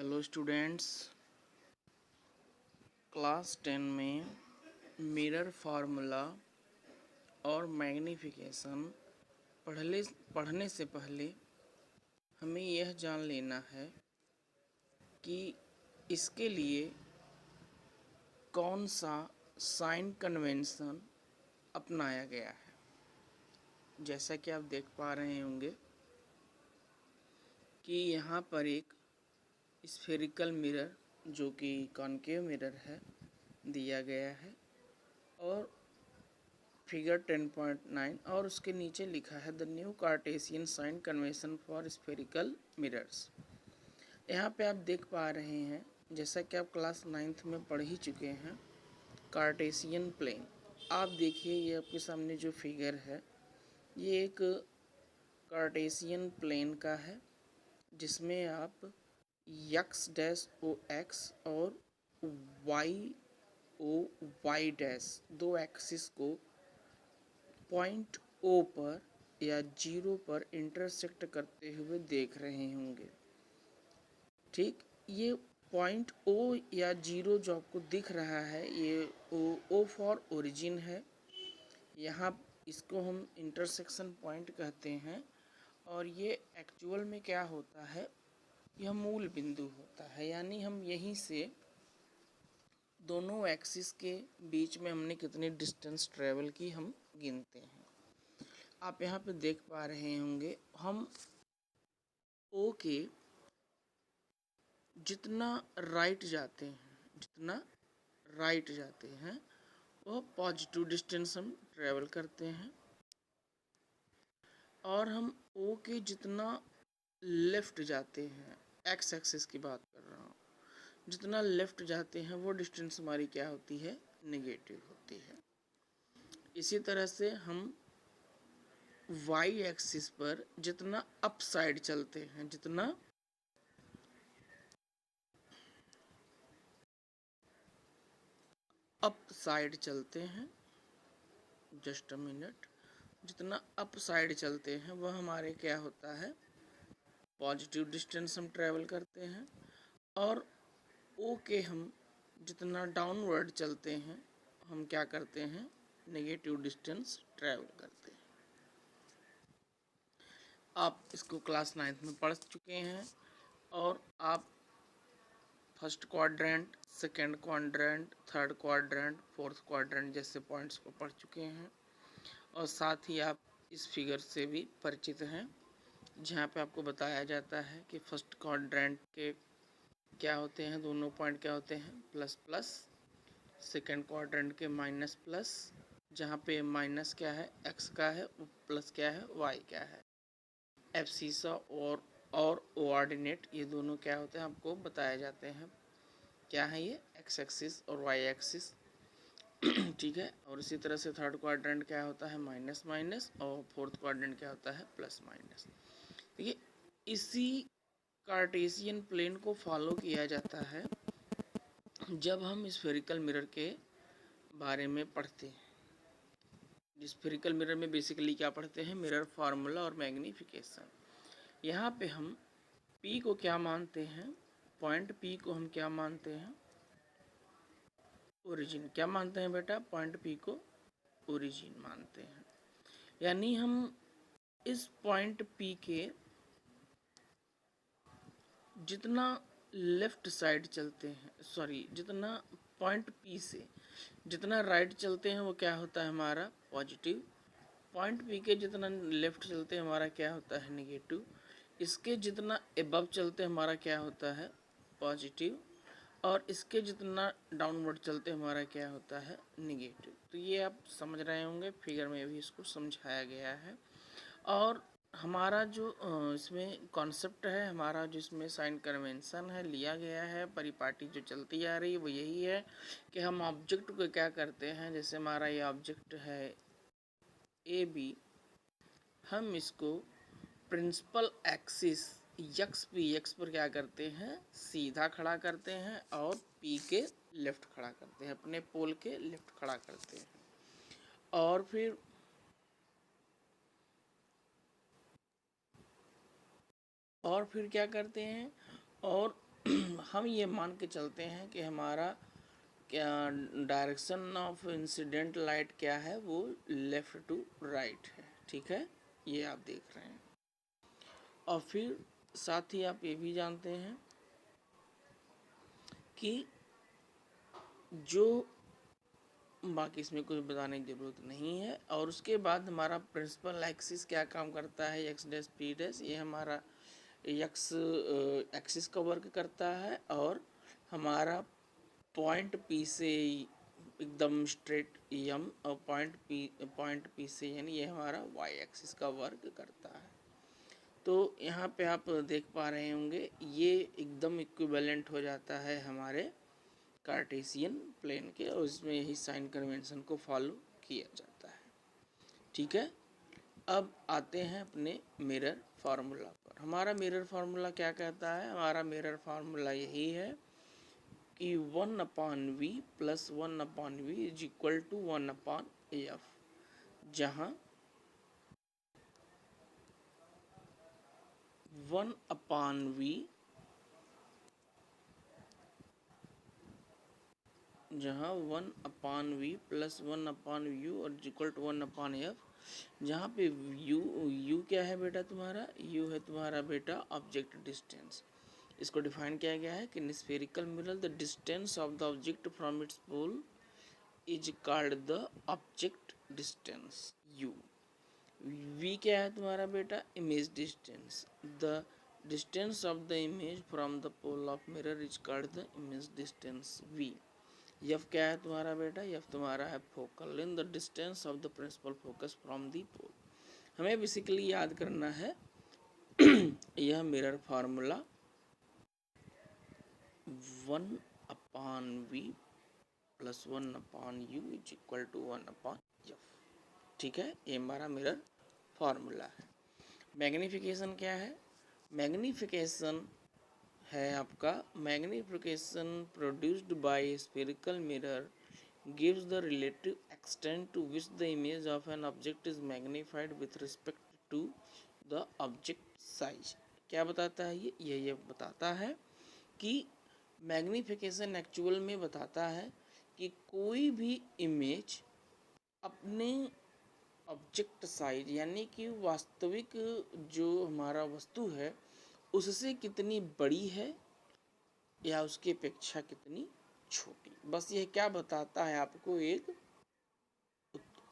Hello students, class 10 में mirror formula और magnification पढ़ने से पहले हमें यह जान लेना है कि इसके लिए कौन सा साइन कन्वेंशन अपनाया गया है। जैसा कि आप देख पा रहे होंगे कि यहाँ पर एक स्फेरिकल मिरर जो कि कॉनकेव मिरर है दिया गया है और फिगर 10.9 और उसके नीचे लिखा है the new Cartesian sign convention for spherical mirrors. यहाँ पे आप देख पा रहे हैं, जैसा कि आप क्लास 9th में पढ़ ही चुके हैं, कार्टेशियन प्लेन। आप देखिए ये आपके सामने जो फिगर है ये एक कार्टेशियन प्लेन का है जिसमें आप यक्स डैश ओ एक्स और वाई ओ वाई डैश दो एक्सिस को पॉइंट ओ पर या जीरो पर इंटरसेक्ट करते हुए देख रहे होंगे। ठीक, ये पॉइंट ओ या जीरो जो आपको दिख रहा है ये ओ फॉर ओरिजिन है। यहाँ इसको हम इंटरसेक्शन पॉइंट कहते हैं और ये एक्चुअल में क्या होता है, यह मूल बिंदु होता है। यानी हम यहीं से दोनों एक्सिस के बीच में हमने कितनी डिस्टेंस ट्रेवल की हम गिनते हैं। आप यहाँ पे देख पा रहे होंगे हम ओ के जितना राइट जाते हैं वो पॉजिटिव डिस्टेंस हम ट्रेवल करते हैं और हम ओ के जितना लेफ़्ट जाते हैं, एक्स एक्सिस की बात कर रहा हूँ, जितना लेफ़्ट जाते हैं वो डिस्टेंस हमारी क्या होती है, नेगेटिव होती है। इसी तरह से हम वाई एक्सिस पर जितना अप साइड चलते हैं, जितना अप साइड चलते हैं, जस्ट अ मिनट, जितना अप साइड चलते हैं वह हमारे क्या होता है, पॉजिटिव डिस्टेंस हम ट्रेवल करते हैं और ओ के हम जितना डाउनवर्ड चलते हैं हम क्या करते हैं, नेगेटिव डिस्टेंस ट्रेवल करते हैं। आप इसको क्लास 9th में पढ़ चुके हैं और आप first quadrant, second quadrant, third quadrant, fourth quadrant जैसे पॉइंट्स को पढ़ चुके हैं और साथ ही आप इस फिगर से भी परिचित हैं जहाँ पे आपको बताया जाता है कि फर्स्ट क्वाड्रेंट के क्या होते हैं, दोनों पॉइंट क्या होते हैं, प्लस प्लस, सेकंड क्वाड्रेंट के माइनस प्लस, जहाँ पे माइनस क्या है, एक्स का है, प्लस क्या है, वाई का है। एब्सिसा और कोऑर्डिनेट ये दोनों क्या होते हैं आपको बताए जाते हैं, क्या है ये, एक्स एक्सिस और वाई एक्सिस। ठीक है, और इसी तरह से थर्ड क्वाड्रेंट क्या होता है, माइनस माइनस, और फोर्थ क्वाड्रेंट क्या होता है, प्लस माइनस। देखिए इसी कार्टेशियन प्लेन को फॉलो किया जाता है जब हम स्फेरिकल मिरर के बारे में पढ़ते हैं। स्फेरिकल मिरर में बेसिकली क्या पढ़ते हैं, मिरर फार्मूला और मैग्नीफिकेशन। यहाँ पे हम P को क्या मानते हैं, पॉइंट P को हम क्या मानते हैं, ओरिजिन। क्या मानते हैं बेटा, पॉइंट P को ओरिजिन मानते हैं। यानी हम इस पॉइंट P के जितना लेफ्ट साइड चलते हैं, सॉरी, जितना पॉइंट P से जितना राइट चलते हैं वो क्या होता है हमारा पॉजिटिव, पॉइंट P के जितना लेफ्ट चलते हैं हमारा क्या होता है नेगेटिव, इसके जितना एबव चलते हैं हमारा क्या होता है पॉजिटिव, और इसके जितना डाउनवर्ड चलते हमारा क्या होता है निगेटिव। तो ये आप समझ रहे होंगे, फिगर में भी इसको समझाया गया है। और हमारा जो इसमें कॉन्सेप्ट है, हमारा जिसमें साइन कन्वेंशन है लिया गया है, परिपाटी जो चलती आ रही है वो यही है कि हम ऑब्जेक्ट को क्या करते हैं, जैसे हमारा ये ऑब्जेक्ट है ए बी, हम इसको principal axis X P X पर क्या करते हैं, सीधा खड़ा करते हैं और पी के लेफ्ट खड़ा करते हैं, अपने पोल के लेफ्ट खड़ा करते हैं। और फिर क्या करते हैं, और हम ये मान के चलते हैं कि हमारा क्या डायरेक्शन ऑफ इंसिडेंट लाइट क्या है, वो लेफ़्ट टू राइट है। ठीक है, ये आप देख रहे हैं। और फिर साथ ही आप ये भी जानते हैं कि जो बाकी इसमें कुछ बताने की ज़रूरत नहीं है। और उसके बाद हमारा प्रिंसिपल एक्सिस क्या काम करता है, एक्स डैश पी डैश, ये हमारा एक्स एक्सिस का वर्क करता है। और हमारा पॉइंट पी से एकदम स्ट्रेट यम और पॉइंट पी से यानी ये हमारा वाई एक्सिस का वर्क करता है। तो यहाँ पे आप देख पा रहे होंगे ये एकदम इक्विवेलेंट हो जाता है हमारे कार्टेशियन प्लेन के, और इसमें यही साइन कन्वेंशन को फॉलो किया जाता है। ठीक है, अब आते हैं अपने मिरर फार्मूला पर। हमारा मिरर फार्मूला क्या कहता है? हमारा मिरर फार्मूला यही है कि 1/v plus 1/v is equal to 1/f, जहाँ 1/v प्लस 1/u और इक्वल टू 1/f, जहाँ पे u क्या है बेटा तुम्हारा? u है तुम्हारा बेटा ऑब्जेक्ट डिस्टेंस। इसको डिफाइन किया गया है कि in spherical mirror the distance of the object from its pole is called the object distance u। v क्या है तुम्हारा बेटा? Image distance. The distance of the image from the pole of mirror is called the image distance v। f क्या है तुम्हारा बेटा? f तुम्हारा है focal length, the distance of the principal focus from the pole. हमें basically याद करना है यह mirror formula 1/v plus 1/u is equal to 1/f। ठीक है, ये हमारा मिरर फार्मूला है। मैग्नीफिकेशन क्या है? मैग्नीफिकेशन है आपका, magnification produced by spherical mirror gives the relative extent to which the image of an object is magnified with respect to the object size। क्या बताता है ये बताता है कि मैग्नीफिकेशन एक्चुअल में बताता है कि कोई भी इमेज अपने ऑब्जेक्ट साइज यानी कि वास्तविक जो हमारा वस्तु है उससे कितनी बड़ी है या उसकी अपेक्षा कितनी छोटी। बस ये क्या बताता है आपको? एक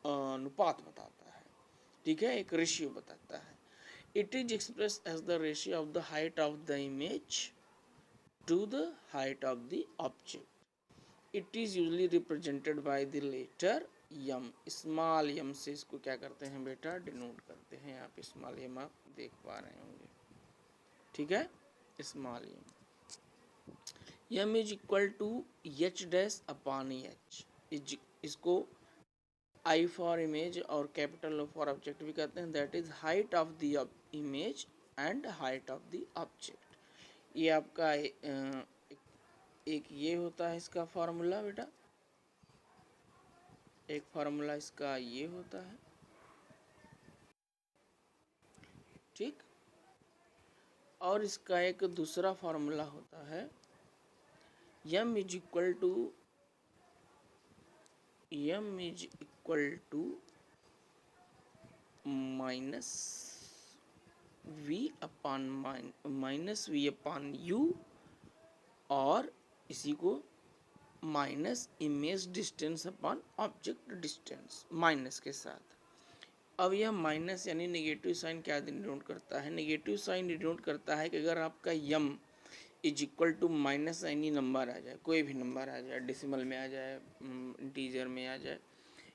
अनुपात बताता है। ठीक है, एक रेशियो बताता है। It is express as the ratio of the height of the image to the height of the object. It is usually represented by the letter m. Small m से इसको क्या करते हैं बेटा? डिनोट करते हैं। आप स्मॉल यम आप देख पा रहे होंगे। ठीक है, small m. M is equal to h dash upon h. इसको आई फॉर इमेज और कैपिटल फॉर ऑब्जेक्ट भी कहते हैं। That is height of the image and height of the object. ये आपका एक ये होता है इसका फार्मूला बेटा, एक फार्मूला इसका ये होता है। ठीक, और इसका एक दूसरा फार्मूला होता है m is equal to minus v upon u और इसी को minus image distance upon object distance minus के साथ। अब यह माइनस यानी नेगेटिव साइन क्या डिनोट करता है? नेगेटिव साइन डिनोट करता है कि अगर आपका m is equal to minus any number आ जाए, कोई भी नंबर आ जाए, डेसिमल में आ जाए, इंटीजर में आ जाए,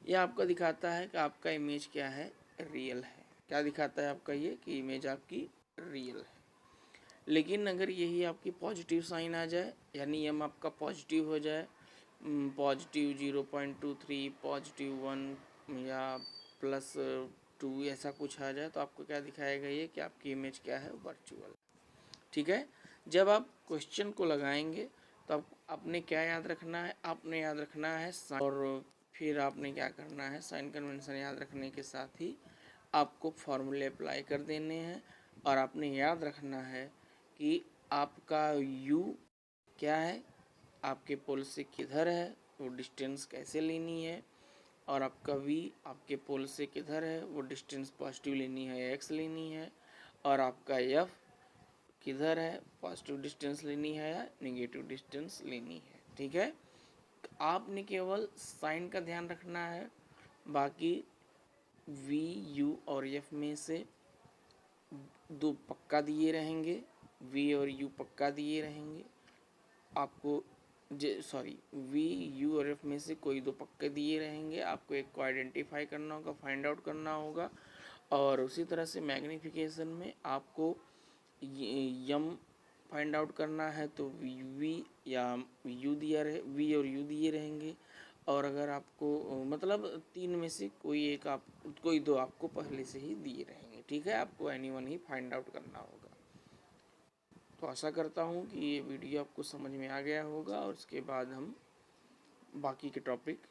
यह आपका दिखाता है कि आपका इमेज क्या है? रियल है। क्या दिखाता है आपका ये? कि इमेज आपकी रियल है। लेकिन अगर यही आपकी पॉजिटिव साइन आ जाए यानी यम आपका पॉजिटिव हो जाए, पॉजिटिव 0.23, पॉजिटिव 1 या +2 ऐसा कुछ आ जाए, तो आपको क्या दिखाएगा ये? कि आपकी इमेज क्या है? वर्चुअल। ठीक है, जब आप क्वेश्चन को लगाएंगे तो आपने क्या याद रखना है? आपने याद रखना है साइन, और फिर आपने क्या करना है? साइन कन्वेंशन याद रखने के साथ ही आपको फॉर्मूले अप्लाई कर देने हैं। और आपने याद रखना है कि आपका यू क्या है, आपके पोल से किधर है, वो डिस्टेंस कैसे लेनी है, और आपका वी आपके पोल से किधर है, वो डिस्टेंस पॉजिटिव लेनी है या एक्स लेनी है, और आपका एफ किधर है, पॉजिटिव डिस्टेंस लेनी है या नेगेटिव डिस्टेंस लेनी है। ठीक है, आपने केवल साइन का ध्यान रखना है, बाकी वी यू और एफ में से दो पक्का दिए रहेंगे, वी और यू पक्का दिए रहेंगे आपको, वी यू और एफ में से कोई दो पक्के दिए रहेंगे, आपको एक को आइडेंटिफाई करना होगा, फाइंड आउट करना होगा। और उसी तरह से मैग्नीफिकेशन में आपको यम फाइंड आउट करना है, तो वी या यू दिया रहे, वी और यू दिए रहेंगे, और अगर आपको मतलब तीन में से कोई दो आपको पहले से ही दिए रहेंगे। ठीक है, आपको एनीवन ही फाइंड आउट करना होगा। तो आशा करता हूँ कि ये वीडियो आपको समझ में आ गया होगा, और इसके बाद हम बाकी के टॉपिक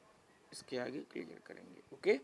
इसके आगे क्लियर करेंगे। ओके।